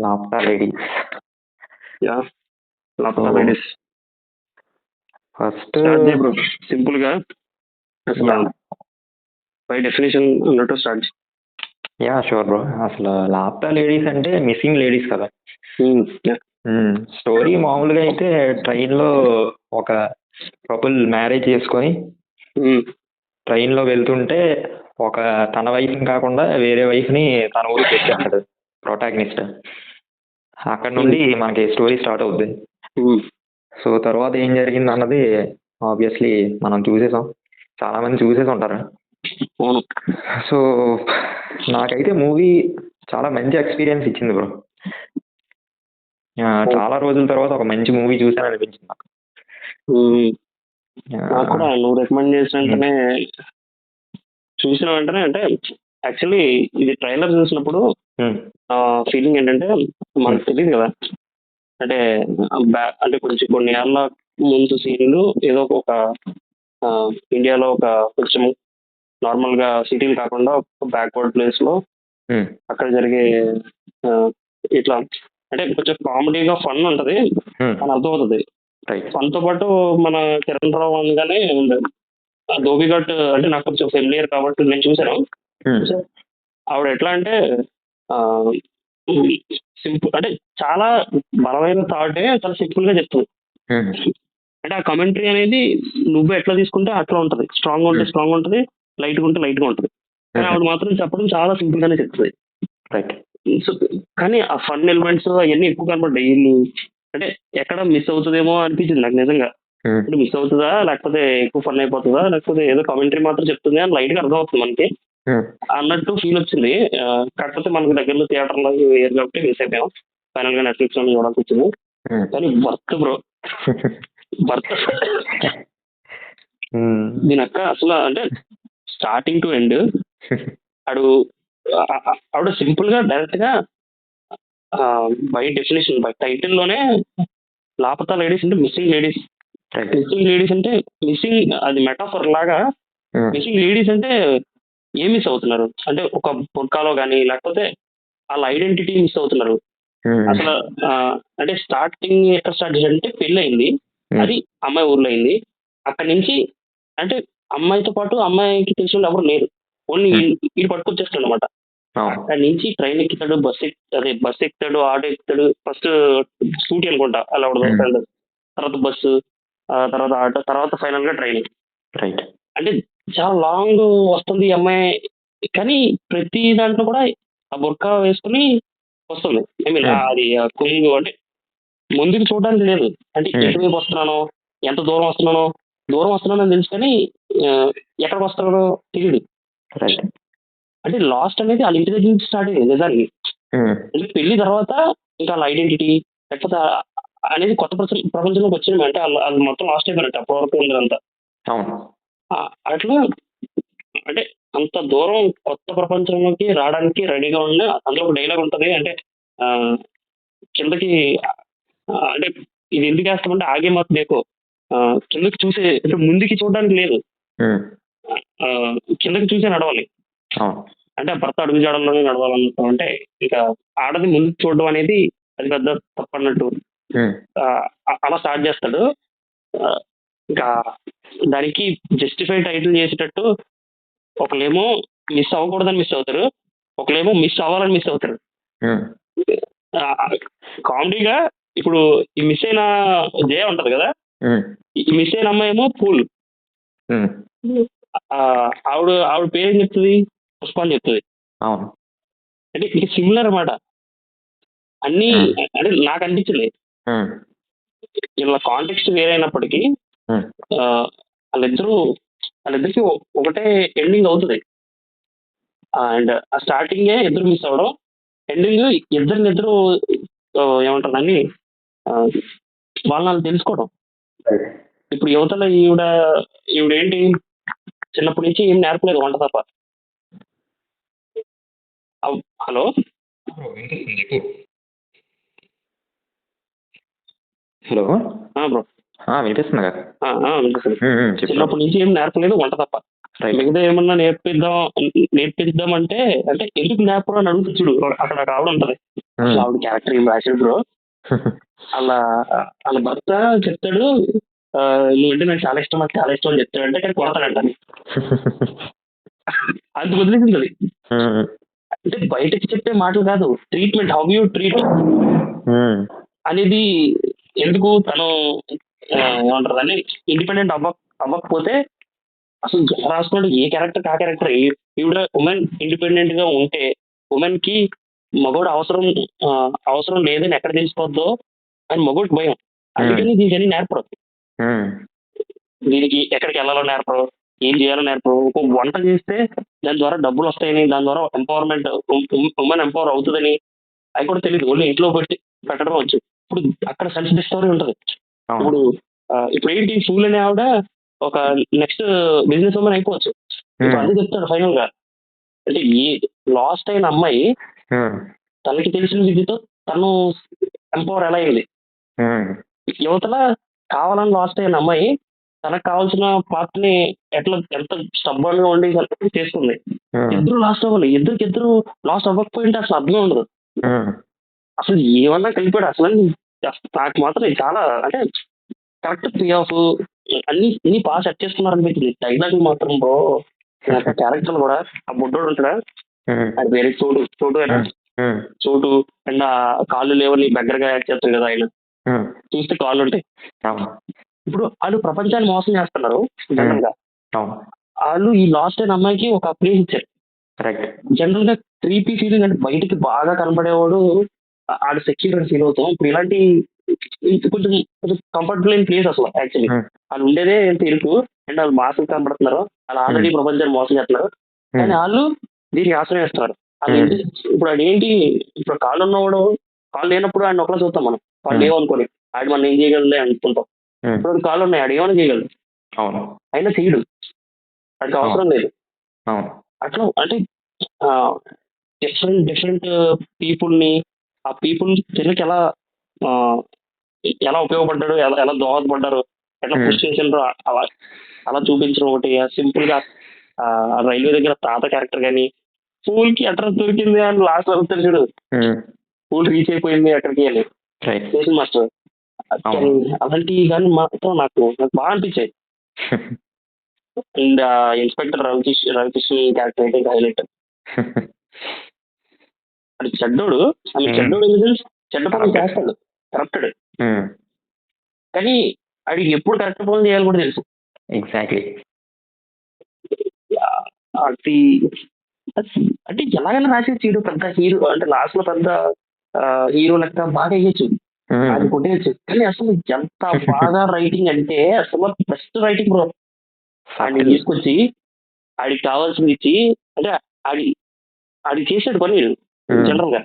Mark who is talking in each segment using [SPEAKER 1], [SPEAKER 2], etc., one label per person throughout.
[SPEAKER 1] లాప్టా lady.
[SPEAKER 2] Yeah Laapataa ladies
[SPEAKER 1] first
[SPEAKER 2] start చేయ bro, simple గా అసలు బై డెఫినేషన్ అన్నట్టు స్టార్ట్.
[SPEAKER 1] Yeah sure bro. అసలు లాప్టా లేడీస్ అంటే మిస్సింగ్ లేడీస్ కదా. స్టోరీ మామూలుగా అయితే ట్రైన్లో ఒక కపుల్ మ్యారేజ్ చేసుకొని ట్రైన్లో వెళ్తుంటే ఒక తన వైఫ్ని కాకుండా వేరే వైఫ్ని తన ఊరికి తెచ్చేస్తాడు ప్రొటాగనిస్ట్. అక్కడ నుండి మనకి స్టోరీ స్టార్ట్ అవుద్ది. సో తర్వాత ఏం జరిగింది అన్నది ఆబ్వియస్లీ మనం చూసేసాం, చాలా మంది చూసేసి ఉంటారు. సో నాకైతే మూవీ చాలా మంచి ఎక్స్పీరియన్స్ ఇచ్చింది బ్రో. చాలా రోజుల తర్వాత ఒక మంచి మూవీ చూసాను అనిపించింది నాకు.
[SPEAKER 2] నాకు కూడా నువ్వు రికమెండ్ చేసిన వెంటనే చూసిన వెంటనే, అంటే యాక్చువల్లీ ఇది ట్రైలర్ చూసినప్పుడు ఫీలింగ్ ఏంటంటే మనకు తెలియదు కదా, అంటే అంటే కొంచెం కొన్ని ఏళ్ళ ముందు సీన్లు ఏదో ఒక ఇండియాలో ఒక కొంచెం నార్మల్ గా సిటీలు కాకుండా ఒక బ్యాక్వర్డ్ ప్లేస్ లో అక్కడ జరిగే ఇట్లా అంటే కొంచెం కామెడీగా ఫన్ ఉంటది అని అర్థమవుతుంది. ఫన్ తో పాటు మన కిరణ్ రావు అనగానే ధోబిఘాట్ అంటే నాకు కొంచెం ఫెమిలియర్ కాబట్టి నేను చూసాను. ఆవిడ ఎట్లా అంటే సింపుల్, అంటే చాలా బలమైన థాటే చాలా సింపుల్ గా చెప్తుంది. అంటే ఆ కమెంటరీ అనేది నువ్వు ఎట్లా తీసుకుంటే అట్లా ఉంటది, స్ట్రాంగ్ ఉంటే స్ట్రాంగ్ ఉంటది, లైట్ గా ఉంటే లైట్ గా ఉంటది. కానీ ఆవిడ మాత్రం చెప్పడం చాలా సింపుల్ గానే చెప్తుంది. సో కానీ ఆ ఫన్ ఎలిమెంట్స్ అవన్నీ ఎక్కువ కనబడ్డాయి. వీళ్ళు అంటే ఎక్కడ మిస్ అవుతుందేమో అనిపించింది నాకు నిజంగా. అంటే మిస్ అవుతుందా, లేకపోతే ఎక్కువ ఫన్ అయిపోతుందా, లేకపోతే ఏదో కమెంటరీ మాత్రం చెప్తుంది అని లైట్ గా అర్థం అవుతుంది మనకి అన్నట్టు ఫీల్ వచ్చింది. కాకపోతే మనకి దగ్గరలో థియేటర్లో వేరు కాబట్టి మిస్ అయిపోయాం. ఫైనల్ గా నెట్ఫ్లిక్స్ లో చూడాల్సి వచ్చింది. కానీ వర్త్ బ్రో, వర్త్. దీని అక్క అసలు అంటే స్టార్టింగ్ టు ఎండ్ ఆవిడ సింపుల్ గా డైరెక్ట్ గా బై డెఫినేషన్ బై టైటిల్ లోనే లాపతా లేడీస్ అంటే మిస్సింగ్ లేడీస్. మిస్సింగ్ లేడీస్ అంటే మిస్సింగ్, అది మెటాఫర్ లాగా. మిస్సింగ్ లేడీస్ అంటే ఏం మిస్ అవుతున్నారు అంటే ఒక బుర్కాలో కానీ లేకపోతే వాళ్ళ ఐడెంటిటీ మిస్ అవుతున్నారు. అసలు అంటే స్టార్టింగ్ ఎక్కడ స్టార్ట్ చేశారంటే పెళ్ళి అయింది, అది అమ్మాయి ఊర్లో అయింది. అక్కడి నుంచి అంటే అమ్మాయితో పాటు అమ్మాయికి తెలిసిన వాళ్ళు ఎవరు లేరు, ఓన్లీ వీడు పట్టుకొచ్చేస్తాడు అనమాట. అక్కడి నుంచి ట్రైన్ ఎక్కుతాడు, బస్ ఎక్కుతాడు, ఆటో ఎక్కుతాడు. ఫస్ట్ స్కూటీ అనుకుంటా అలా ఉండదు, తర్వాత బస్సు, తర్వాత ఆటో, తర్వాత ఫైనల్ గా ట్రైన్. అంటే చాలా లాంగ్ వస్తుంది ఈ అమ్మాయి, కానీ ప్రతి దాంట్లో కూడా ఆ బుర్కా వేసుకుని వస్తుంది. ఐ మీన్ అది కొంగు అంటే ముందుకు చూడడానికి లేదు, అంటే ఎటువైపు వస్తున్నానో, ఎంత దూరం వస్తున్నానో అని తెలుసు, కానీ ఎక్కడికి వస్తున్నానో తెలియదు. అంటే లాస్ట్ అనేది వాళ్ళ ఇంటి దగ్గర నుంచి స్టార్ట్ అయింది నిజానికి. అంటే పెళ్లి తర్వాత ఇంకా వాళ్ళ ఐడెంటిటీ లేకపోతే అనేది కొత్త ప్రపంచంలోకి వచ్చింది. అంటే వాళ్ళు మొత్తం లాస్ట్ అయిపోయినట్టు అప్పటి వరకు ఉండదంతా. అట్లా అంటే అంత దూరం కొత్త ప్రపంచంలోకి రావడానికి రెడీగా ఉన్న అందులో ఒక డైలాగ్ ఉంటుంది. అంటే కిందకి అంటే ఇది ఎందుకు వేస్తామంటే ఆగే మత్ దేకో, కిందకి చూసే అంటే ముందుకి చూడడానికి లేదు, కిందకి చూసే నడవాలి. అంటే భర్త అడుగు జాడల్లోనే నడవాలన్నట్టు. అంటే ఇక ఆడది ముందుకు చూడడం అనేది అది పెద్ద తప్పన్నట్టు అలా స్టార్ట్ చేస్తాడు. ఇంకా దానికి జస్టిఫై టైటిల్ చేసేటట్టు ఒకళ్ళేమో మిస్ అవ్వకూడదని మిస్ అవుతారు, ఒకళ్ళేమో మిస్ అవ్వాలని మిస్ అవుతారు. కామెడీగా ఇప్పుడు ఈ మిస్ అయిన జయ ఉంటది కదా, ఈ మిస్ అయిన అమ్మాయి ఏమో పూల్, ఆవిడ పేరేం చెప్తుంది, పుష్ప అని చెప్తుంది. అంటే ఇది సిమిలర్ అన్నమాట అన్ని. అంటే నాకు అనిపించింది ఇలా కాంటెక్స్ట్ వేరైనప్పటికీ వాళ్ళిద్దరికి ఒకటే ఎండింగ్ అవుతుంది. అండ్ ఆ స్టార్టింగే ఇద్దరు మిస్ అవ్వడం, ఎండింగ్ ఇద్దరు ఏమంటారు అని వాళ్ళని తెలుసుకోవడం. ఇప్పుడు యువతల ఈవిడేంటి చిన్నప్పటి నుంచి ఏం నేర్పలేదు వంట తప్ప. హలో
[SPEAKER 1] హలో
[SPEAKER 2] బ్రో,
[SPEAKER 1] వినిపిస్తుంది.
[SPEAKER 2] చిన్నప్పటి నుంచి ఏం నేర్పలేదు వంట తప్ప. మిగతా ఏమన్నా నేర్పిద్దాం అంటే ఎందుకు నేర్పరు అని అడుగుతుంది చూడు, అక్కడ ఆవిడ ఉంటది. అసలు ఆవిడ క్యారెక్టర్ ఏం రాశాడు బ్రో. అలా వాళ్ళ భర్త చెప్తాడు, నువ్వంటే నాకు చాలా ఇష్టం, నాకు చాలా ఇష్టం అని చెప్తాడంటే కానీ కొడతాడంట. అంత వదిలేసింది. అంటే బయటకి చెప్పే మాటలు కాదు, ట్రీట్మెంట్, హౌ యూ ట్రీట్ అనేది. ఎందుకు తను ఏమంటారు దాన్ని, ఇండిపెండెంట్ అవ్వకపోతే అసలు ఎలా రాసుకున్నాడు, ఏ క్యారెక్టర్ ఆ క్యారెక్టర్. ఈవిడ ఉమెన్ ఇండిపెండెంట్ గా ఉంటే ఉమెన్ కి మగోడు అవసరం లేదని ఎక్కడ తెలిసిపోద్దో అని మగోడికి భయం. అందుకని దీనికి అన్ని నేర్పరు. దీనికి ఎక్కడికి వెళ్ళాలో నేర్పరు, ఏం చేయాలో నేర్పరు. ఒక వంట చేస్తే దాని ద్వారా డబ్బులు వస్తాయని, దాని ద్వారా ఎంపవర్మెంట్, ఉమెన్ ఎంపవర్ అవుతుందని అవి కూడా తెలియదు. ఓన్లీ ఇంట్లో పెట్టడం వచ్చు. ఇప్పుడు అక్కడ సెల్ఫ్ డిస్కవరీ ఉంటుంది. ఇప్పుడు ఏంటి, ఫూల్ అనే ఆవిడ ఒక నెక్స్ట్ బిజినెస్ ఉమెన్ అయిపోవచ్చు. ఇప్పుడు అదే చెప్తాడు ఫైనల్ గా. అంటే ఈ లాస్ట్ అయిన అమ్మాయి తనకి తెలిసిన విద్యతో తను ఎంపవర్ ఎలా అయింది. యువతల కావాలని లాస్ట్ అయిన అమ్మాయి తనకు కావాల్సిన పార్ట్ ని ఎంత స్టబ్బర్న్ గా ఉండి చేసుకుంది. ఇద్దరు లాస్ట్ అవ్వాలి. ఇద్దరు లాస్ట్ అవ్వకపోయింటే అసలు అర్థమే ఉండదు. అసలు ఏమన్నా కలిపాడు అసలు. నాకు మాత్రం చాలా అంటే కరెక్ట్ పే ఆఫ్ అన్ని బాగా సెట్ చేసుకున్నారు అనిపించింది. డైలాగ్ మాత్రం బ్రో, క్యారెక్టర్ కూడా ఆ బుడ్డోడు ఉంటాడా, అది వేరే చోటు అయినా చోటు అండ్ ఆ కాళ్ళు లేవని దగ్గరగా యాక్ట్ చేస్తారు కదా ఆయన, చూస్తే కాళ్ళు ఉంటాయి. ఇప్పుడు వాళ్ళు ప్రపంచాన్ని మోసం చేస్తున్నారు జనరల్ గా. వాళ్ళు ఈ లాస్ట్ అయిన అమ్మాయికి ఒక ప్లేస్ ఇచ్చారు. జనరల్ గా క్రీపీ ఫీలింగ్ అంటే బయటికి బాగా కనపడేవాడు ఆడు సెక్యూర్ అని ఫీల్ అవుతాం. ఇప్పుడు ఇలాంటి కొంచెం కంఫర్టబుల్ అయిన ప్లేస్ అసలు. యాక్చువల్లీ వాళ్ళు ఉండేదే ఇరుకు అండ్ వాళ్ళు మాసం కనపడుతున్నారు. వాళ్ళు ఆల్రెడీ ప్రపంచాన్ని మోసం చేస్తున్నారు, కానీ వాళ్ళు దీనికి ఆశ్రయం వేస్తున్నారు. ఇప్పుడు అదేంటి, ఇప్పుడు కాళ్ళు ఉన్నవాడు కాళ్ళు లేనప్పుడు ఆయన ఒకలా చూస్తాం మనం, వాళ్ళు లేవనుకోని ఆడు మనం ఏం చేయగలదే అనుకుంటాం. ఇప్పుడు కాళ్ళు ఉన్నాయి, ఆడు ఏమైనా చేయగలడు, అయినా చేయడు, వాడికి అవసరం లేదు. అట్లా అంటే డిఫరెంట్ పీపుల్ని, ఆ పీపుల్ తిరిగి ఎలా ఉపయోగపడ్డాడు, ఎలా దోహదపడ్డారు, ఎట్లా పుష్ చేసిండ్రో అలా చూపించడం ఒకటి. సింపుల్ గా రైల్వే దగ్గర తాత క్యారెక్టర్ కానీ, పూల్ కి అడ్రస్ దొరికింది అని లాస్ట్ అవుతాడు చూడు, పూల్ రీచ్ అయిపోయింది అక్కడికి అని స్టేషన్ మాస్టర్. అలాంటివి కానీ మాత్రం నాకు బాగా అనిపించాయి. అండ్ ఇన్స్పెక్టర్ రవికిష్ క్యారెక్టర్ అయితే హైలైట్. అది చెడ్డోడు చెడ్డ పనులు చేస్తాడు, కరప్టెడ్, కానీ అడిగి ఎప్పుడు కరెక్ట్ పనులు చేయాలి కూడా తెలుసు.
[SPEAKER 1] ఎగ్జాక్ట్లీ.
[SPEAKER 2] అది అంటే ఎలాగైనా రాసేసి చీడు పెద్ద హీరో, అంటే లాస్ట్ లో పెద్ద హీరో లెక్క బాగా వేయచ్చు, అది కొట్టేయచ్చు. కానీ అసలు ఎంత బాగా రైటింగ్ అంటే అసలు బెస్ట్ రైటింగ్ బ్రో. ఆడిని తీసుకొచ్చి ఆడికి కావాల్సింది ఇచ్చి, అంటే ఆడి చేసాడు పని జనరల్ గా.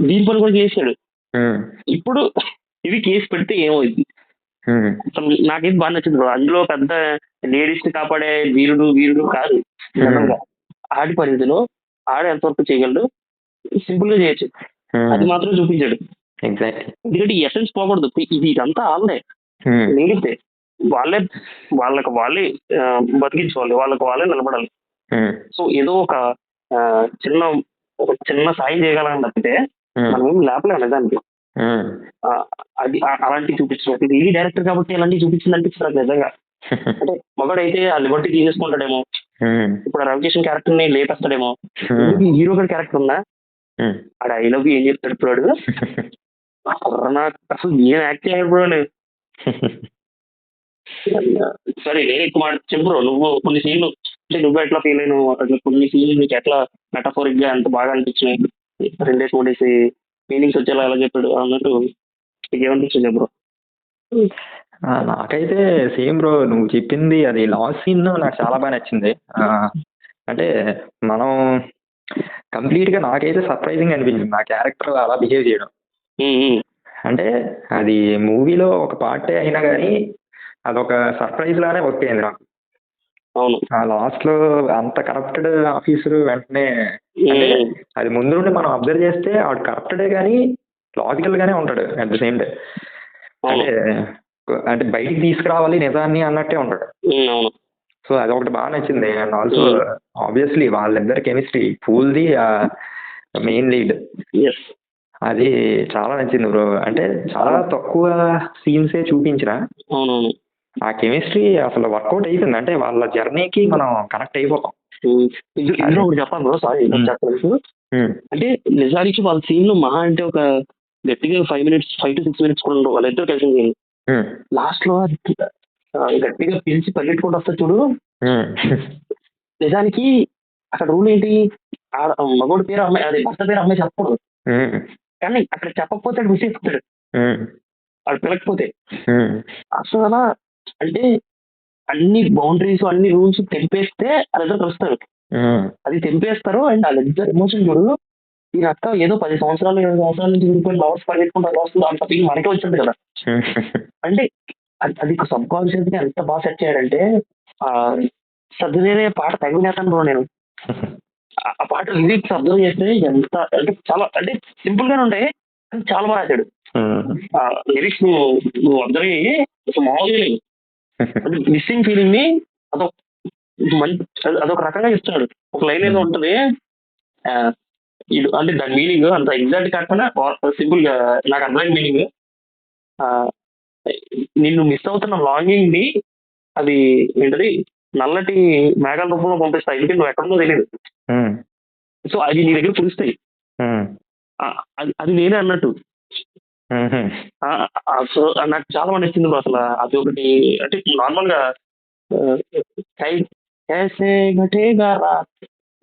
[SPEAKER 2] దీని పని కూడా చేసాడు. ఇప్పుడు ఇది కేసు పెడితే ఏమవుతుంది, అసలు నాకేం బాగా నచ్చింది బ్రో. అందులో పెద్ద లేడీస్ ని కాపాడే వీరుడు కాదు. జనరల్ గా ఆడి పరిధిలో ఆడ ఎంతవరకు చేయగలడు, సింపుల్ గా చేయొచ్చు, అది మాత్రం చూపించాడు. ఎందుకంటే ఈ ఎసెన్స్ పోకూడదు. ఇదంతా వాళ్ళే లేడితే వాళ్ళే బతికించుకోవాలి, వాళ్ళే నిలబడాలి. సో ఏదో ఒక చిన్న సాయం చేయగలని తప్పితే మనం ఏం లేపలేము నిజానికి. అది అలాంటివి చూపించినట్టు ఇది డైరెక్టర్ కాబట్టి అలాంటివి చూపించింది అనిపిస్తుంది నిజంగా. అంటే మగడైతే ఆ లిబర్టీ తీసేసుకుంటాడేమో, ఇప్పుడు రవికిషన్ క్యారెక్టర్ ని లేపేస్తాడేమో. హీరో గారి క్యారెక్టర్ ఉందా, ఆడ ఐ లవ్ యూ ఏం చెప్తాడు ఇప్పుడు నాకు అసలు ఏం యాక్ట్ చేయకపోవడం. సరే నేను ఎక్కువ మాట చెప్పు, నువ్వు కొన్ని సీన్లు అంటే నువ్వు ఎట్లా ఫీల్ అయినావు, అట్లా కొన్ని సీన్లు నీకు ఎట్లా మెటాఫోరిక్ గా ఎంత బాగా అనిపించినాయి, 2 days 3 days మీనింగ్స్ వచ్చేలా ఎలా చెప్పాడు అన్నట్టు ఏమనిపించింది బ్రో?
[SPEAKER 1] నాకైతే సేమ్ బ్రో, నువ్వు చెప్పింది అది లాస్ట్ సీన్ నాకు చాలా బాగా నచ్చింది. అంటే మనం కంప్లీట్ గా నాకైతే సర్ప్రైజింగ్ అనిపించింది నా క్యారెక్టర్ అలా బిహేవ్ చేయడం. అంటే అది మూవీలో ఒక పార్టే అయినా కానీ అదొక సర్ప్రైజ్ లానే వర్క్ అయింది నాకు. లాస్ట్ లో అంత కరప్టెడ్ ఆఫీసర్ వెంటనే, అంటే అది ముందు నుండి మనం అబ్జర్వ్ చేస్తే ఆడు కరప్టెడే కానీ లాజికల్ గానే ఉంటాడు అట్ ద సేమ్ టైం. అంటే బయటికి తీసుకురావాలి నిజాన్ని అన్నట్టే ఉంటాడు. సో అది ఒకటి బాగా నచ్చింది. అండ్ ఆల్సో ఆబ్వియస్లీ వాళ్ళిద్దరి కెమిస్ట్రీ, పూల్ది మెయిన్ లీడ్.
[SPEAKER 2] ఎస్.
[SPEAKER 1] అది చాలా నచ్చింది బ్రో. అంటే చాలా తక్కువ సీన్సే చూపించిన
[SPEAKER 2] అవునవును.
[SPEAKER 1] ఆ కెమిస్ట్రీ అసలు వర్కౌట్ అయిపోయింది. అంటే వాళ్ళ జర్నీకి మనం కనెక్ట్ అయిపోతాం.
[SPEAKER 2] ఇందులో ఒకటి చెప్పాలి బ్రో, సారీ చెప్పలేదు. అంటే నిజానికి వాళ్ళ సీన్ లో మహా అంటే ఒక గట్టిగా 5 to 6 minutes కూడా ఉండవు వాళ్ళిద్దరు కలిసి సీన్. లాస్ట్ లో గట్టిగా పిలిచి పరిగెట్టుకుంటూ వస్తా చూడు. నిజానికి అక్కడ రూల్ ఏంటి, మగోడి పేరు అమ్మాయి, అదే భర్త పేరు అమ్మాయి చెప్పకూడదు. కానీ అక్కడ చెప్పకపోతే అది మిస్ అయిపోతాడు, అది పిలకపోతే. అసలు అలా అంటే అన్ని బౌండరీస్ అన్ని రూల్స్ తెంపేస్తే వాళ్ళిద్దరు కలుస్తారు. అది తెంపేస్తారు. అండ్ వాళ్ళిద్దరు ఎమోషన్ చూడు. ఈ అక్క ఏదో 10 సంవత్సరాలు 20 సంవత్సరాల నుంచి విడిపోయిన లవర్స్ పరిగెట్టుకుంటారు వస్తుంది అంత పీకి మనకే వచ్చింది కదా. అంటే అది సబ్ కాన్షియస్ గా ఎంత బాగా సెట్ చేయాడంటే సర్దునే పాట తగిలేతాను బ్రో నేను. ఆ పాట లిరిక్స్ అబ్జర్వ్ చేస్తే ఎంత అంటే చాలా అంటే సింపుల్ గానే ఉంటాయి కానీ చాలా బాగా రాశాడు. లిరిక్స్ నువ్వు అబ్జర్వ్ అయ్యి అసలు మామూలుగా లేదు. అంటే మిస్సింగ్ ఫీలింగ్ ని అదొక అదొక రకంగా ఇస్తున్నాడు. ఒక లైన్ ఏదో ఉంటుంది, ఇది అంటే దాని మీనింగ్ అంత ఎగ్జాక్ట్ కాకపోయినా సింపుల్ గా నాకు అర్థమైన మీనింగ్, నిన్ను మిస్ అవుతున్న లాంగింగ్ ని అది ఏంటది నల్లటి మేఘాల రూపంలో పంపిస్తాయి, ఎందుకంటే నువ్వు ఎక్కడుందో తెలియదు. సో అది నీ దగ్గర పులుస్తాయి. అది నేనే అన్నట్టు. సో నాకు చాలా మంది నచ్చింది అసలు. అది ఒకటి అంటే నార్మల్ గా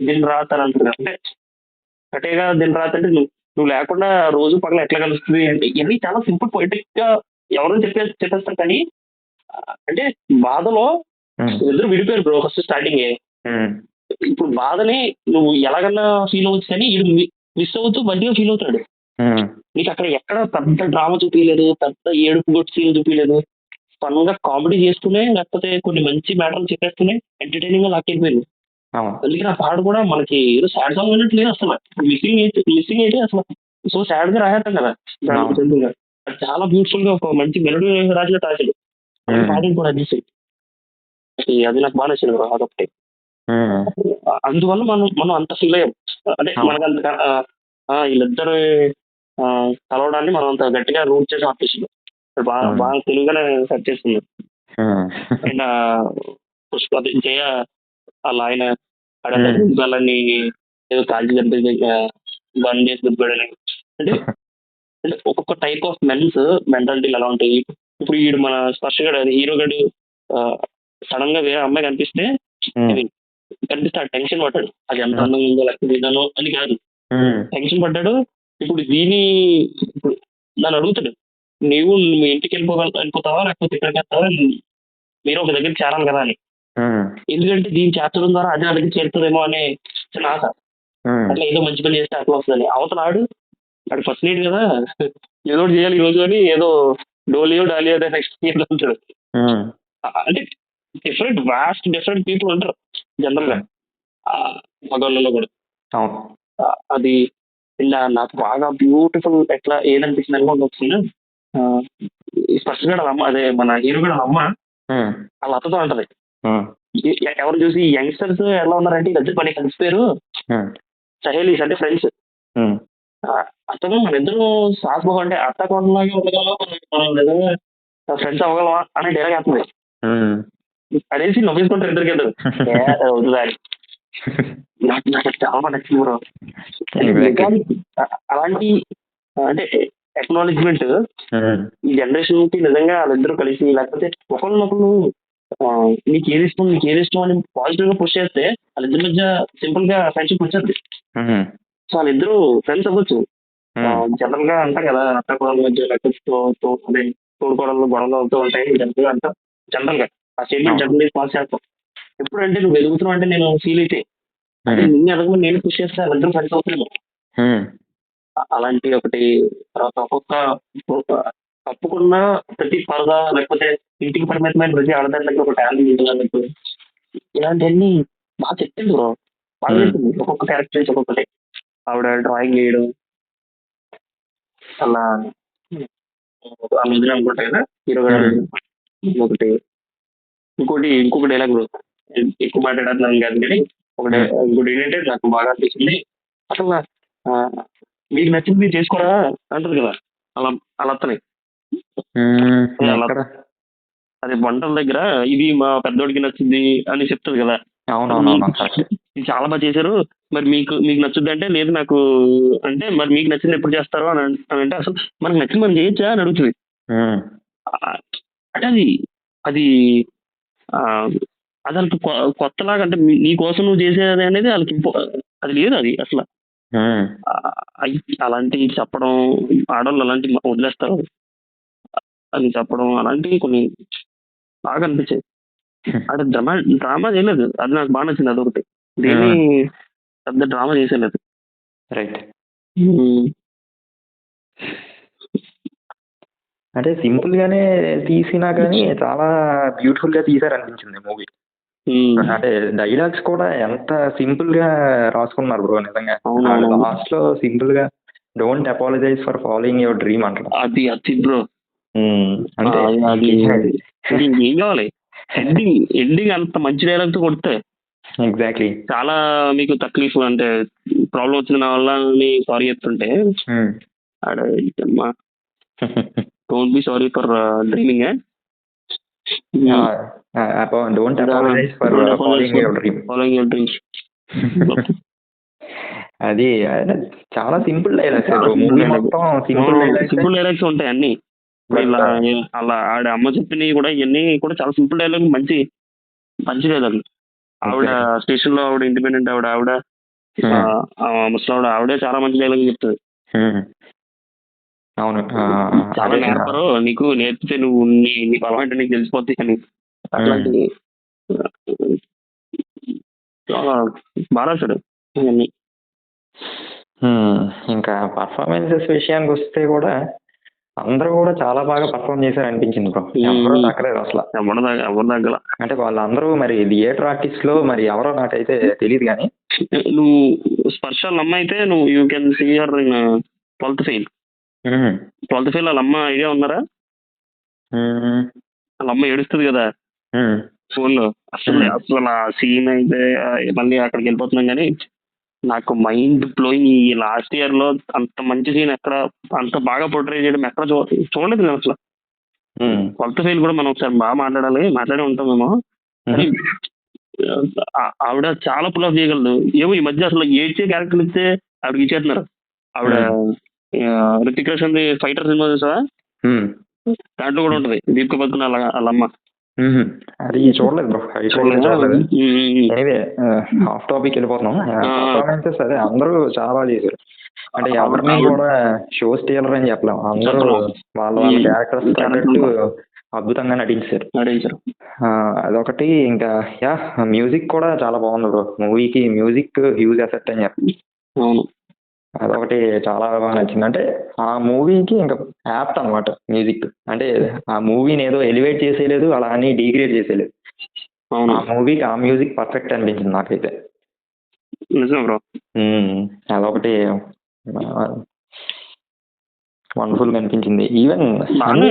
[SPEAKER 2] దిన్ రాత్ అని అంటుంది. అంటే కటేగా దిన్ రాత్ అంటే నువ్వు లేకుండా రోజు పగల ఎట్లా కలుస్తుంది అంటే ఇవన్నీ చాలా సింపుల్ పొయిటిక్ గా ఎవరో చెప్పేస్తారు. కానీ అంటే బాధలో ఇద్దరు విడిపోయారు బ్రో ఫస్ట్ స్టార్టింగ్. ఇప్పుడు బాధని నువ్వు ఎలాగన్నా ఫీల్ అవ్వచ్చు కానీ ఇది మిస్ అవుతూ మంచిగా ఫీల్ అవుతాడు. నీకు అక్కడ ఎక్కడ పెద్ద డ్రామా చూపించలేదు, పెద్ద ఏడుపు గొట్టు సీన్ చూపించలేదు. ఫన్ గా కామెడీ చేస్తూనే లేకపోతే కొన్ని మంచి మ్యాటర్లు చెప్పేస్తూనే ఎంటర్టైనింగ్ గా లాక్కెళ్ళిపోయింది. అందుకని ఆ పాట కూడా మనకి ఏదో సాడ్ సాంగ్ అన్నట్టు లేదు అసలు. మిస్సింగ్ అయితే అసలు సో సాడ్ గా రాసేస్తాం కదా దాని. అది చాలా బ్యూటిఫుల్ గా ఒక మంచి మెలోడీ రాసినట్టు రాశాడు. పాటలు కూడా అది నాకు బాగా నచ్చింది అదొకటి. అందువల్ల మనం అంత ఫీల్ అయ్యాం. అంటే మనకంత వీళ్ళిద్దరు కలవడాన్ని మనం అంత గట్టిగా రూట్ చేసి ఆపేసింది. బాగా తెలుగుగానే సెట్ చేస్తుంది. అండ్ పుష్ప జయ అలా ఆయన వాళ్ళని ఏదో కాల్చి చంపేసి బంద్ చేసి దుబ్బాడని. అంటే ఒక్కొక్క టైప్ ఆఫ్ మెన్స్ మెంటాలిటీలు ఎలా ఉంటాయి. ఇప్పుడు వీడు మన స్పర్శ గడు అది హీరో గడు సడన్ గా వేరే అమ్మాయి కనిపిస్తే ఆ టెన్షన్ పడ్డాడు. అది ఎంత అందంగా ఉందో లేకపోతే ఇదానో అని కాదు, టెన్షన్ పడ్డాడు. ఇప్పుడు ఇప్పుడు నన్ను అడుగుతాడు, నువ్వు మీ ఇంటికి వెళ్ళిపోతావా లేకపోతే ఇక్కడికి వెళ్తావా, మీరు ఒక దగ్గర చేరాలి కదా అని. ఎందుకంటే దీన్ని చేర్చడం ద్వారా అదే దగ్గర చేరుతుందేమో అనే చిన్న ఆశ. అట్లా ఏదో మంచి పని చేస్తే అట్లా వస్తుందని. అవతలాడు వాడు ఫస్ట్ నీట్ కదా, ఏదో చేయాలి ఈ రోజు అని ఏదో డోలియో డాలియో నెక్స్ట్ ఉంటాడు. అంటే డిఫరెంట్ పీపుల్ ఉంటారు జనరల్ గా మగవాళ్ళలో కూడా. అది ఇలా నాకు బాగా బ్యూటిఫుల్ ఎట్లా ఏదనిపించింది అనుకోండి. వచ్చింది స్పష్టంగా అమ్మ, అదే మన హీరో కూడా అమ్మ వాళ్ళ అత్తతో ఉంటది. ఎవరు చూసి యంగ్స్టర్స్ ఎలా ఉన్నారంటే ఇద్దరు పని కలిసిపోయారు, సహేలీస్ అంటే ఫ్రెండ్స్. అతను మన ఇద్దరు సాహసం అంటే అత్త కొనలాగే ఉండగలమా, మనం నిజంగా ఫ్రెండ్స్ అవ్వగలమా అనే డైలాగ్ వేస్తుంది. అనేసి నవ్వేసుకుంటారు ఇద్దరికిద్దరు. నాకు చాలా నచ్చింది బ్రో. అలాంటి అంటే ఎక్నాలజ్మెంట్ ఈ జనరేషన్ కి నిజంగా వాళ్ళిద్దరు కలిసి లేకపోతే ఒకరినొకరు నీకు ఏది ఇష్టం అని పాజిటివ్ గా పుష్ చేస్తే వాళ్ళిద్దరి మధ్య సింపుల్ గా ఫ్రెండ్షిప్ వచ్చేది. సో వాళ్ళిద్దరు ఫ్రెండ్స్ అవ్వచ్చు. జనరల్ గా అంటారు కదా అత్త కోడల మధ్య లేకపోతే తోడుకోడలు గొడవలు అవుతూ ఉంటాయి జనరల్ గా అంతా. జనరల్ గా ఆ స్టేట్మెంట్ జనరల్ పాస్ చేస్తాం. ఎప్పుడంటే నువ్వు ఎదుగుతున్నావు అంటే నేను ఫీల్ అయితే నిన్ను ఎదగమని నేను పుష్ చేస్తే వాళ్ళిద్దరు ఫ్రెండ్స్ అవుతున్నాను. అలాంటి ఒకటి. తర్వాత ఒక్కొక్క తప్పుకున్న ప్రతి పరద లేకపోతే ఇంటికి పరిమితమైన ప్రతి ఆడదానికి ఒక టాలెంట్ ఉంటుంది అన్నట్టు ఇలాంటివన్నీ బాగా చెప్పింది బ్రో. బాగా చెప్పింది ఒక్కొక్క క్యారెక్టర్స్ ఒక్కొక్కటి. ఆవిడ డ్రాయింగ్ వేయడం అలా వదిన అనుకుంటా కదా హీరో గారు. ఒకటి ఇంకొక డైలాగ్ బ్రో, ఎక్కువ మాట్లాడాలని కాదు కానీ ఇంకోటి ఏంటంటే నాకు బాగా అనిపించింది అసలు మీకు నచ్చింది మీరు చేసుకోరా అంటది కదా అలా అలా అత్తని అలా
[SPEAKER 1] ఎక్కడ
[SPEAKER 2] అది వంటల దగ్గర ఇది మా పెద్దోడికి నచ్చింది అని చెప్తుంది కదా.
[SPEAKER 1] అవునవునవును కరెక్ట్.
[SPEAKER 2] ఇది చాలా బాగా చేశారు, మరి మీకు నచ్చుద్ది అంటే లేదు నాకు అంటే మరి మీకు నచ్చింది ఎప్పుడు చేస్తారు అని అంటే అసలు మనకు నచ్చింది మనం చేయొచ్చా అని అడుగుతుంది. ఆ, అంటే అది ఆ, అది వాళ్ళకి కొత్తలాగా అంటే నీ కోసం నువ్వు చేసేది అనేది వాళ్ళకి అది లేదు అది అసలు. అలాంటివి చెప్పడం ఆడవాళ్ళు అలాంటి వదిలేస్తారు అని చెప్పడం అలాంటివి కొన్ని బాగా అనిపించాయి. అంటే డ్రామా చేయలేదు, అది నాకు బాగా నచ్చింది అదొకటి. దేని పెద్ద డ్రామా చేసేలేదు.
[SPEAKER 1] రైట్. అంటే సింపుల్ గానే తీసినా కానీ చాలా బ్యూటిఫుల్ గా తీసారు అనిపించింది మూవీ. అంటే డైలాగ్స్ కూడా ఎంత సింపుల్ గా రాసుకున్నారు బ్రో నిజంగా. లాస్ట్ లో సింపుల్ గా don't apologize for following your dream అంటారు.
[SPEAKER 2] అది బ్రో
[SPEAKER 1] అంటే
[SPEAKER 2] ఏం కావాలి ఎండింగ్ అంత మంచి డైలాగ్ తో కొడితే
[SPEAKER 1] ఎగ్జాక్ట్లీ
[SPEAKER 2] చాలా మీకు తక్లీఫ్ అంటే ప్రాబ్లం వచ్చిన వల్ల సారీ చెప్తుంటే don't be sorry for dreaming
[SPEAKER 1] don't apologize for following your dream. అది చాలా సింపుల్ డైలాగ్స్ మూవీ మొత్తం సింపుల్
[SPEAKER 2] డైలాగ్స్ ఉంటాయి అన్ని. అలా ఆడ అమ్మ చెప్పినవి కూడా ఇవన్నీ కూడా చాలా సింపుల్ డైలాగ్, మంచి డైలాగ్. ఆవిడ స్టేషన్ లో ఆవిడ ఇండిపెండెంట్ ఆవిడ ముసలావిడ ఆవిడే చాలా మంచి డైలాగ్ చెప్తుంది.
[SPEAKER 1] అవును
[SPEAKER 2] చాలా నేర్పరు నీకు, నేర్పితే నువ్వు నీ బలం అంటే నీకు తెలిసిపోద్ది అని అట్లాంటి చాలా బాగా రాశాడు ఇవన్నీ.
[SPEAKER 1] ఇంకా పర్ఫార్మెన్సెస్ విషయానికి వస్తే కూడా అందరూ కూడా చాలా బాగా పర్ఫార్మ్ చేశారు అనిపించింది బ్రో. ఎవరో దక్కలేదు అసలు,
[SPEAKER 2] ఎవరు దగ్గర.
[SPEAKER 1] అంటే వాళ్ళందరూ మరి థియేటర్ ఆర్టిస్ట్ లో మరి ఎవరో నాకైతే తెలియదు కానీ
[SPEAKER 2] నువ్వు స్పర్శల్ అమ్మ అయితే నువ్వు you can see her in 12th fail. 12th fail వాళ్ళ అమ్మ ఐడియా ఉన్నారా? వాళ్ళ అమ్మ ఏడుస్తుంది కదా ఫోన్ లో. అసలు ఆ సీన్ అయితే మళ్ళీ అక్కడికి వెళ్ళిపోతున్నాం కానీ నాకు మైండ్ బ్లోయింగ్. ఈ లాస్ట్ ఇయర్ లో అంత మంచి సీన్ ఎక్కడ అంత బాగా పోర్ట్రే చేయడం ఎక్కడ చూడలేదు నేను అసలు. 12th ఫెయిల్ కూడా మనం ఒకసారి బాగా మాట్లాడే ఉంటాం మేము. ఆవిడ చాలా పుల్ ఆఫ్ చేయగలదు. ఏమో ఈ మధ్య అసలు ఏడ్చే క్యారెక్టర్ ఇస్తే ఆవిడకి ఇచ్చేస్తున్నారు. ఆవిడ రితిక్ రోషన్ ఫైటర్ సినిమా చూసావా? దాంట్లో కూడా ఉంటది దీపిక పదుకున్న వాళ్ళమ్మ.
[SPEAKER 1] అది చూడలేదు బ్రో, చూడలేదు. ఎనీవే హాఫ్ టాపిక్ వెళ్ళిపోతున్నాం. పర్ఫార్మెన్సెస్ అదే అందరూ చాలా బాగా చేశారు. అంటే ఎవరిని కూడా షో స్టీలర్ అని చెప్పలేము, అందరూ వాళ్ళ క్యారెక్టర్స్ తగ్గట్టు అద్భుతంగా నటించారు. అదొకటి. ఇంకా మ్యూజిక్ కూడా చాలా బాగుంది బ్రో. మూవీకి మ్యూజిక్ హ్యూజ్ ఎఫెక్ట్ అని చెప్పి అదొకటి చాలా బాగా నచ్చింది. అంటే ఆ మూవీకి ఇంకా యాప్ట్ అనమాట మ్యూజిక్. అంటే ఆ మూవీని ఏదో ఎలివేట్ చేసేయలేదు, అలా అని డిగ్రేడ్ చేసేయలేదు. ఆ మూవీకి ఆ మ్యూజిక్ పర్ఫెక్ట్ అనిపించింది నాకైతే. అదొకటి వండర్ఫుల్ గా అనిపించింది. ఈవెన్
[SPEAKER 2] అన్ని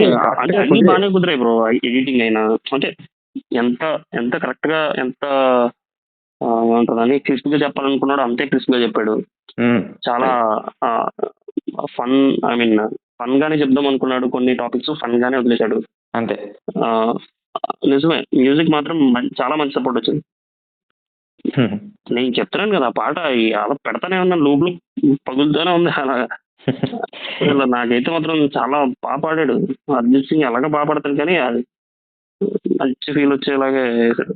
[SPEAKER 2] బాగానే కుదిరాయి బ్రో. ఎడిటింగ్ అయినా అంటే ఎంత కరెక్ట్ గా ఎంత ఏమంటుందని క్రిస్ప్ గా చెప్పాలనుకున్నాడు అంతే క్రిస్ప్ గా చెప్పాడు. చాలా ఫన్ గానే చెప్దాం అనుకున్నాడు, కొన్ని టాపిక్స్ ఫన్ గానే వదిలేశాడు
[SPEAKER 1] అంతే.
[SPEAKER 2] నిజమే, మ్యూజిక్ మాత్రం చాలా మంచి సపోర్ట్ వచ్చింది. నేను చెప్తున్నాను కదా, ఆ పాట అలా పెడతానే ఉన్నా, లోపల పగులుతూనే ఉంది అలాగా. నాకైతే మాత్రం చాలా బాగా పాడాడు అర్జిత్ సింగ్. అలాగే బాగా పాడతాడు కానీ అది మంచి ఫీల్ వచ్చేలాగే వేసాడు.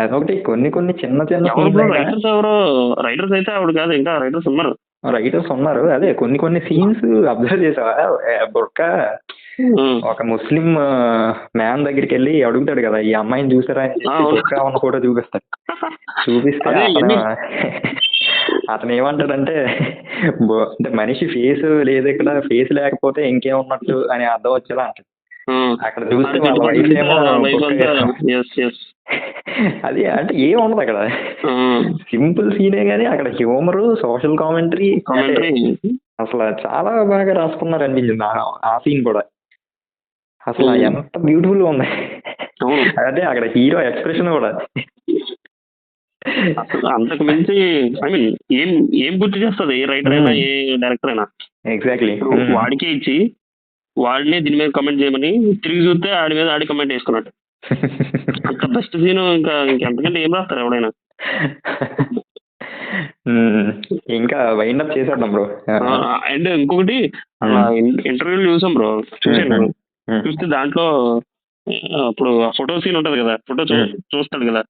[SPEAKER 1] అదొకటి. కొన్ని చిన్న
[SPEAKER 2] రైటర్స్ ఎవరో రైటర్స్ అయితే ఆవిడ కాదు, ఇంకా రైటర్స్ ఉన్నారు.
[SPEAKER 1] అదే కొన్ని సీన్స్ అబ్జర్వ్ చేసావా? బొక్క ఒక ముస్లిం మ్యాన్ దగ్గరికి వెళ్ళి అడుగుతాడు కదా, ఈ అమ్మాయిని చూసారా అని చెప్పి బొక్క ఉన్న ఫోటో చూపిస్తాడు. చూపిస్తే అతను ఏమంటాడంటే అంటే మనిషి ఫేస్ లేదు ఇక్కడ, ఫేస్ లేకపోతే ఇంకేమున్నట్టు అని అర్థం వచ్చేలా అంటాడు. అక్కడ చూస్తే వాళ్ళ వైఫ్ ఏమో అది. అంటే ఏముండదు అక్కడ, సింపుల్ సీనే గానీ అక్కడ హ్యూమర్, సోషల్ కామెంటరీ అసలు చాలా బాగా రాసుకున్నారు అనిపించింది ఆ సీన్ కూడా. అసలు ఎంత బ్యూటిఫుల్ గా ఉంది. అదే అక్కడ హీరో ఎక్స్ప్రెషన్ కూడా
[SPEAKER 2] అసలు అంతకు మించి ఐ మీన్ ఏం ఏం గుర్తు చేస్తుంది ఏ రైటర్ అయినా ఏ డైరెక్టర్ అయినా.
[SPEAKER 1] ఎగ్జాక్ట్లీ.
[SPEAKER 2] ఇప్పుడు వాడికే ఇచ్చి వాడినే దీని మీద కమెంట్ చేయమని తిరిగి చూస్తే ఆడి మీద ఆడి కమెంట్ చేసుకున్నట్టు. అంత బెస్ట్ సీన్ ఇంకెంతకంటే ఏం రాస్తారు ఎవడైనా.
[SPEAKER 1] ఇంకా వైండ్ అప్ చేసేద్దాం బ్రో.
[SPEAKER 2] అండ్ ఇంకొకటి అలా ఇంటర్వ్యూలు చూసాం బ్రో, చూసాను. చూస్తే దాంట్లో అప్పుడు ఫోటో సీన్ ఉంటది కదా, ఫోటో చూస్తాడు కదా,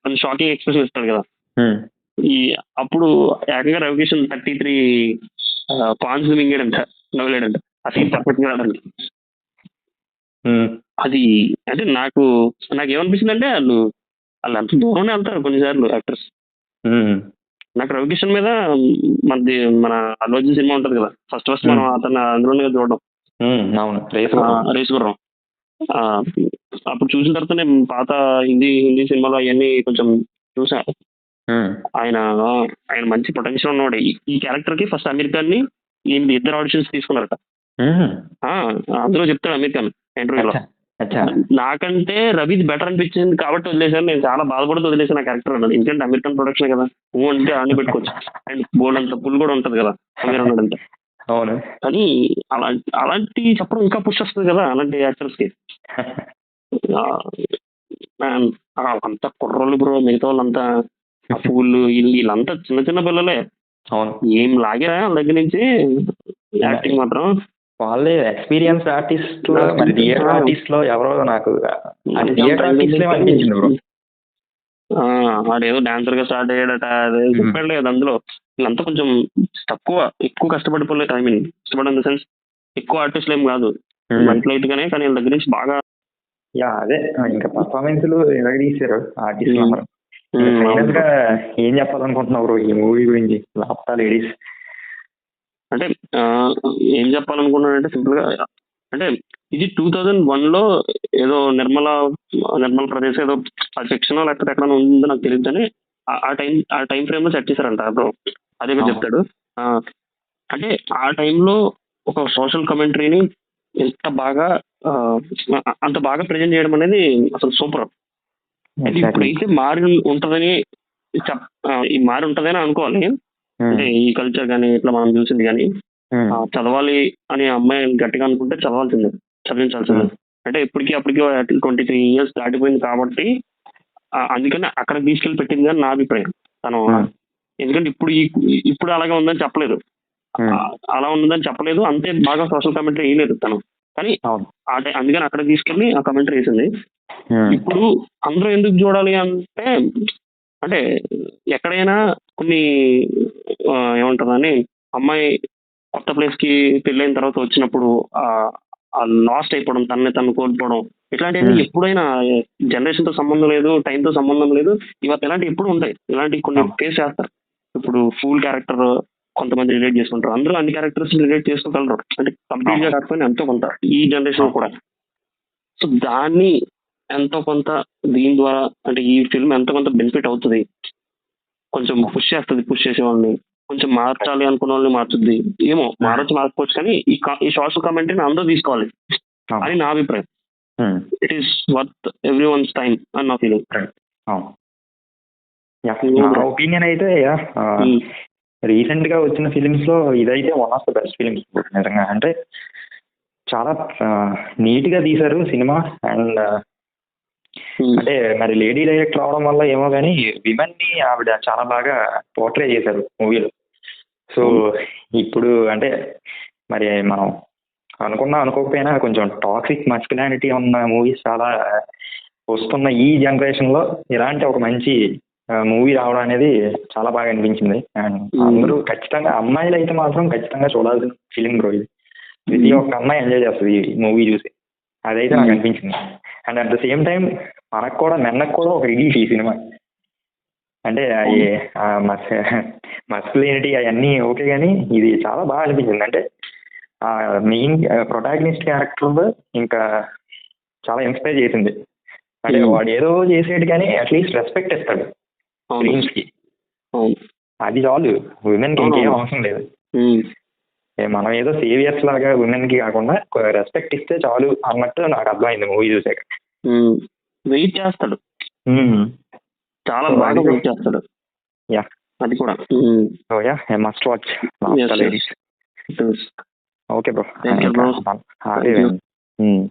[SPEAKER 2] అది షాకింగ్ ఎక్స్ప్రెషన్ ఇస్తాడు కదా. ఈ అప్పుడు ఏకంగా రవికిషన్ 33 పాన్స్ మింగాడంట, నవ్వలేడంట. ఆ సీన్ పర్ఫెక్ట్ గా ఆడండి. అది అంటే నాకు ఏమనిపిస్తుంది అంటే వాళ్ళు అంత దూరంలో వెళ్తారు కొన్నిసార్లు యాక్టర్స్. నాకు రవికిషన్ మీద మన అల్లు అర్జున్ సినిమా ఉంటది కదా, ఫస్ట్ మనం అతను అందులోనే చూడడం, రేసు గుర్రం. అప్పుడు చూసిన తర్వాత నేను పాత హిందీ సినిమాలో అవన్నీ కొంచెం చూసా. ఆయన మంచి పొటెన్షియల్ ఉన్నవాడు. ఈ క్యారెక్టర్ కి ఫస్ట్ అమీర్ ఖాన్ ని ఇద్దరు ఆడిషన్స్ తీసుకున్నారట. అందులో చెప్తాడు అమీర్ ఖాన్ ఇంటర్వ్యూలో, నాకంటే రవిది బెటర్ అనిపించింది కాబట్టి వదిలేశాను, నేను చాలా బాధపడుతూ వదిలేసాను ఆ క్యారెక్టర్ అన్నాడు. ఎందుకంటే అమీర్ ఖాన్ ప్రొడక్షన్ కదా, అంటే అన్ని పెట్టుకోవచ్చు. అండ్ బోల్డ్ అంత పుల్ కూడా ఉంటది కదా అమీర్ అన్నాడంటే.
[SPEAKER 1] అవును.
[SPEAKER 2] కానీ అలాంటి చెప్పడం ఇంకా పుష్ వస్తుంది కదా అలాంటి యాక్టర్స్ కి. అంత కుర్రోళ్ళు బ్రో, మిగతా వాళ్ళంతా పూలు వీళ్ళంతా చిన్న చిన్న పిల్లలే.
[SPEAKER 1] అవును.
[SPEAKER 2] ఏం లాగా దగ్గర నుంచి యాక్టింగ్ మాత్రం
[SPEAKER 1] వాళ్ళే ఎక్స్పీరియన్స్ ఆర్టిస్ట్. మరి థియేటర్ ఆర్టిస్ట్ లో ఎవరో నాకు థియేటర్ ఆర్టిస్ట్ అనిపించింది బ్రో.
[SPEAKER 2] వాడేదో డాన్సర్ గా స్టార్ట్ అయ్యాడట, అదే చెప్పలేదు. అందులో వీళ్ళంతా కొంచెం ఎక్కువ కష్టపడిపోలేదు. ఐ మీన్ కష్టపడి ఇన్ ద సెన్స్ ఎక్కువ ఆర్టిస్టులు ఏం కాదు, లైట్ గానే. కానీ వీళ్ళ దగ్గర నుంచి బాగా
[SPEAKER 1] అదే ఇంకా పర్ఫార్మెన్స్ ఎలాగ తీశారు ఆర్టిస్ట్ అందరూ. ఫైనల్ గా ఏం చెప్పాలనుకుంటున్నావు బ్రో ఈ మూవీ గురించి, లాప్తా లేడీస్?
[SPEAKER 2] అంటే ఏం చెప్పాలనుకున్నానంటే సింపుల్ గా, అంటే ఇది 2001 లో ఏదో నిర్మల ప్రదేశ్ ఏదో సెక్షన్ లేకపోతే ఎక్కడ ఉందో నాకు తెలియదు, కానీ ఆ టైం ఫ్రేమ్ లో సెట్ చేశారంట బ్రో. అదే చెప్తాడు. అంటే ఆ టైంలో ఒక సోషల్ కమెంటరీని ఎంత బాగా అంత బాగా ప్రజెంట్ చేయడం అనేది అసలు సూపర్. ఇప్పుడైతే మారి ఉంటదని అనుకోవాలి. అంటే ఈ కల్చర్ కానీ ఇట్లా మనం చూసింది కానీ చదవాలి అనే అమ్మాయి గట్టిగా అనుకుంటే చదివించాల్సిందే. అంటే ఇప్పటికీ అప్పటికి 23 years దాటిపోయింది కాబట్టి అందుకని అక్కడ తీసుకెళ్ళి పెట్టింది అని నా అభిప్రాయం. తను ఎందుకంటే ఇప్పుడు అలాగే ఉందని చెప్పలేదు, అలా ఉందని చెప్పలేదు, అంతే బాగా సోషల్ కమెంటరీ వేయలేదు తను. కానీ అందుకని అక్కడ తీసుకెళ్ళి ఆ కమెంటరీ వేసింది. ఇప్పుడు అందరూ ఎందుకు చూడాలి అంటే ఎక్కడైనా కొన్ని ఏమంటుందని, అమ్మాయి కొత్త ప్లేస్ కి పెళ్ళైన తర్వాత వచ్చినప్పుడు లాస్ట్ అయిపోవడం, తను కోల్పోవడం, ఇట్లాంటివన్నీ ఎప్పుడైనా జనరేషన్ తో సంబంధం లేదు, టైం తో సంబంధం లేదు. ఇవాళ ఇలాంటివి ఎప్పుడు ఉంటాయి, ఇలాంటి కొన్ని ఫేస్ చేస్తారు. ఇప్పుడు ఫూల్ క్యారెక్టర్ కొంతమంది రిలేట్ చేసుకుంటారు, అందరూ అన్ని క్యారెక్టర్స్ రిలేట్ చేసుకోగలరు, అంటే కంప్లీట్ గా కాకపోయినా ఎంతో కొంత ఈ జనరేషన్ కూడా. సో దాన్ని ఎంతో కొంత దీని ద్వారా అంటే ఈ ఫిల్మ్ ఎంతో కొంత బెనిఫిట్ అవుతుంది, కొంచెం పుష్ చేసే వాళ్ళని, కొంచెం మార్చాలి అనుకున్న వాళ్ళని మార్చుద్ది. ఏమో మార్చుకోవచ్చు, కానీ ఈ సోషల్ కమెంటరీని అందరూ తీసుకోవాలి అని నా అభిప్రాయం. It is worth every once time అని నా ఫీలింగ్.
[SPEAKER 1] నా ఒపీనియన్ అయితే రీసెంట్ గా వచ్చిన ఫిలిమ్స్ లో ఇదైతే one of the best films నిజంగా. అంటే చాలా నీట్ గా తీశారు సినిమా. అండ్ అంటే మరి లేడీ డైరెక్టర్ అవడం వల్ల ఏమో కానీ విమెన్ ని ఆవిడ చాలా బాగా పోర్ట్రే చేశారు మూవీలో. సో ఇప్పుడు అంటే మరి మనం అనుకోకపోయినా కొంచెం టాక్సిక్ మస్కులానిటీ ఉన్న మూవీస్ చాలా వస్తున్న ఈ జనరేషన్ లో ఇలాంటి ఒక మంచి మూవీ రావడం అనేది చాలా బాగా అనిపించింది. అండ్ అందరూ ఖచ్చితంగా, అమ్మాయిలు అయితే మాత్రం ఖచ్చితంగా చూడాల్సిన ఫిలిం బ్రో ఇది. ప్రతి ఒక్క అమ్మాయి ఎంజాయ్ చేస్తుంది ఈ మూవీ చూసి, అదైతే నాకు అనిపించింది. And at the same time మెన్నకు కూడా ఒక రిలీఫ్ ఈ సినిమా. అంటే మస్కులినిటీ అవన్నీ ఓకే, కానీ ఇది చాలా బాగా అనిపించింది. అంటే మెయిన్ ప్రొటాగనిస్ట్ క్యారెక్టర్ ఇంకా చాలా ఇన్స్పైర్ చేసింది. అంటే వాడు ఏదో చేసేది కానీ అట్లీస్ట్ రెస్పెక్ట్ ఇస్తాడు స్క్రీన్స్ కి, అది చాలు. విమెన్ కి ఇంకేం అవసరం లేదు. మనం ఏదో సేవియర్స్ లాగా విమెన్ కి కాకుండా రెస్పెక్ట్ ఇస్తే చాలు అన్నట్టు నాకు అర్థమైంది మూవీ చూసాక.
[SPEAKER 2] వెయిట్ చేస్తాడు, చాలా
[SPEAKER 1] So,
[SPEAKER 2] బాగా
[SPEAKER 1] అది-
[SPEAKER 2] వర్క్ చేస్తాడు.
[SPEAKER 1] Yeah.
[SPEAKER 2] అది కూడా.
[SPEAKER 1] So yeah I must watch Laapataa
[SPEAKER 2] Yes, yes.
[SPEAKER 1] Ladies. Okay bro.
[SPEAKER 2] Thank you, bro. Thank you.